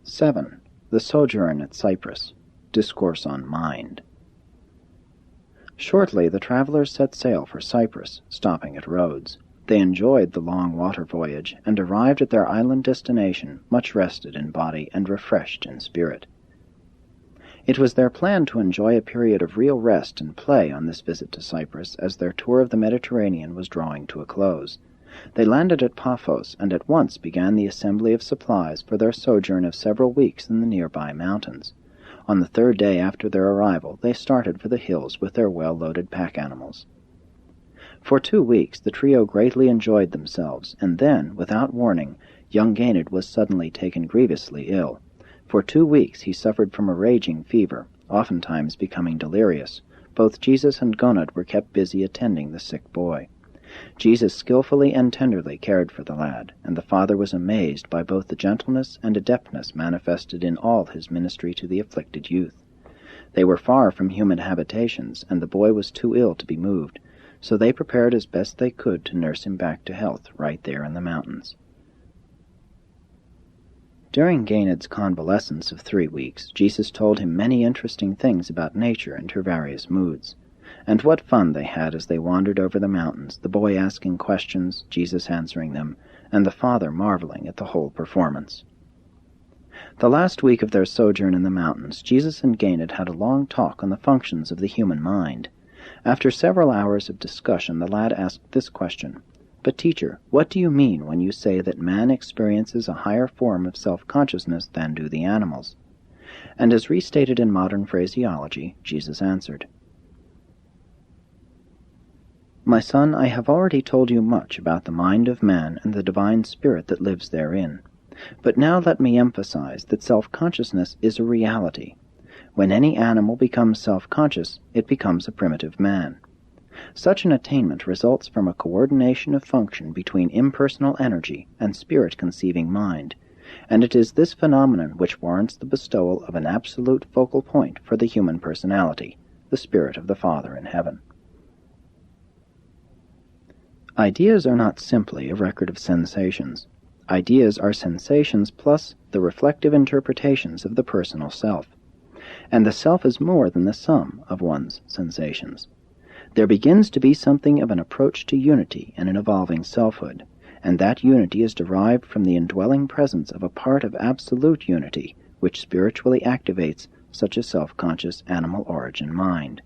7. The Sojourn at Cyprus. Discourse on Mind. Shortly the travelers set sail for Cyprus, stopping at Rhodes. They enjoyed the long water voyage, and arrived at their island destination much rested in body and refreshed in spirit. It was their plan to enjoy a period of real rest and play on this visit to Cyprus, as their tour of the Mediterranean was drawing to a close. They landed at Paphos, and at once began the assembly of supplies for their sojourn of several weeks in the nearby mountains. On the third day after their arrival, they started for the hills with their well-loaded pack-animals. For 2 weeks the trio greatly enjoyed themselves, and then, without warning, young Ganid was suddenly taken grievously ill. For 2 weeks he suffered from a raging fever, oftentimes becoming delirious. Both Jesus and Gonod were kept busy attending the sick boy. Jesus skillfully and tenderly cared for the lad, and the father was amazed by both the gentleness and adeptness manifested in all his ministry to the afflicted youth. They were far from human habitations, and the boy was too ill to be moved, so they prepared as best they could to nurse him back to health right there in the mountains. During Ganid's convalescence of 3 weeks, Jesus told him many interesting things about nature and her various moods. And what fun they had as they wandered over the mountains, the boy asking questions, Jesus answering them, and the father marveling at the whole performance. The last week of their sojourn in the mountains, Jesus and Ganid had a long talk on the functions of the human mind. After several hours of discussion, the lad asked this question: "But teacher, what do you mean when you say that man experiences a higher form of self-consciousness than do the animals?" And as restated in modern phraseology, Jesus answered, "My son, I have already told you much about the mind of man and the divine spirit that lives therein. But now let me emphasize that self-consciousness is a reality. When any animal becomes self-conscious, it becomes a primitive man. Such an attainment results from a coordination of function between impersonal energy and spirit-conceiving mind, and it is this phenomenon which warrants the bestowal of an absolute focal point for the human personality, the spirit of the Father in heaven." Ideas are not simply a record of sensations. Ideas are sensations plus the reflective interpretations of the personal self. And the self is more than the sum of one's sensations. There begins to be something of an approach to unity in an evolving selfhood, and that unity is derived from the indwelling presence of a part of absolute unity which spiritually activates such a self-conscious animal origin mind.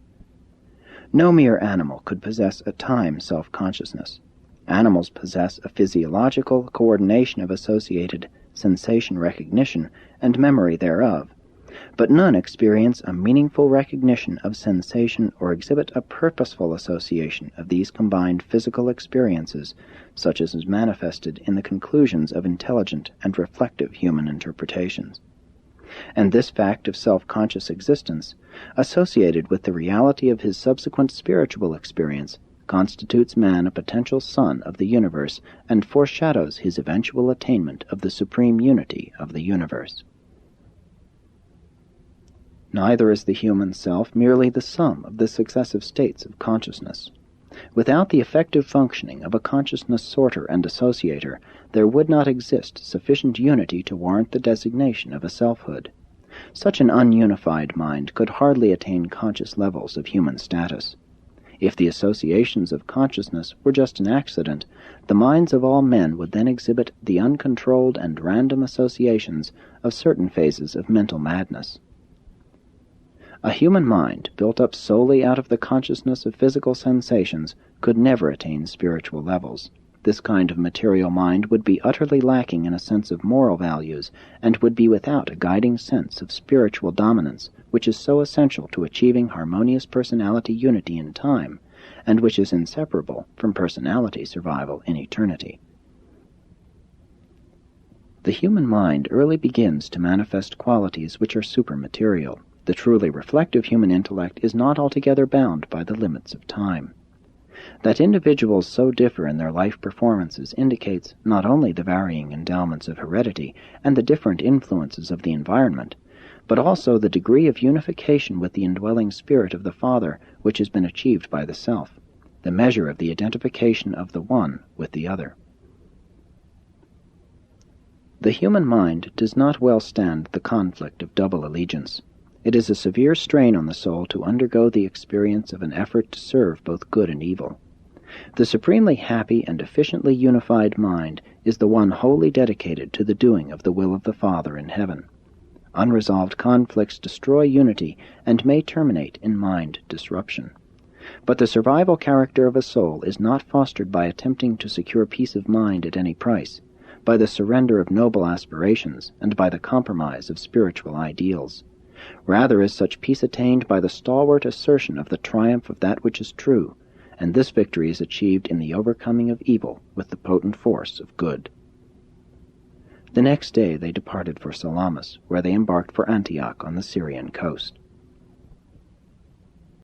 No mere animal could possess a time self-consciousness. Animals possess a physiological coordination of associated sensation recognition and memory thereof, but none experience a meaningful recognition of sensation or exhibit a purposeful association of these combined physical experiences, such as is manifested in the conclusions of intelligent and reflective human interpretations. And this fact of self-conscious existence, associated with the reality of his subsequent spiritual experience, constitutes man a potential son of the universe and foreshadows his eventual attainment of the supreme unity of the universe. Neither is the human self merely the sum of the successive states of consciousness. Without the effective functioning of a consciousness sorter and associator, there would not exist sufficient unity to warrant the designation of a selfhood. Such an ununified mind could hardly attain conscious levels of human status. If the associations of consciousness were just an accident, the minds of all men would then exhibit the uncontrolled and random associations of certain phases of mental madness. A human mind, built up solely out of the consciousness of physical sensations, could never attain spiritual levels. This kind of material mind would be utterly lacking in a sense of moral values, and would be without a guiding sense of spiritual dominance, which is so essential to achieving harmonious personality unity in time, and which is inseparable from personality survival in eternity. The human mind early begins to manifest qualities which are supermaterial. The truly reflective human intellect is not altogether bound by the limits of time. That individuals so differ in their life performances indicates not only the varying endowments of heredity and the different influences of the environment, but also the degree of unification with the indwelling spirit of the Father which has been achieved by the self, the measure of the identification of the one with the other. The human mind does not well stand the conflict of double allegiance. It is a severe strain on the soul to undergo the experience of an effort to serve both good and evil. The supremely happy and efficiently unified mind is the one wholly dedicated to the doing of the will of the Father in heaven. Unresolved conflicts destroy unity and may terminate in mind disruption. But the survival character of a soul is not fostered by attempting to secure peace of mind at any price, by the surrender of noble aspirations, and by the compromise of spiritual ideals. Rather is such peace attained by the stalwart assertion of the triumph of that which is true, and this victory is achieved in the overcoming of evil with the potent force of good. The next day they departed for Salamis, where they embarked for Antioch on the Syrian coast.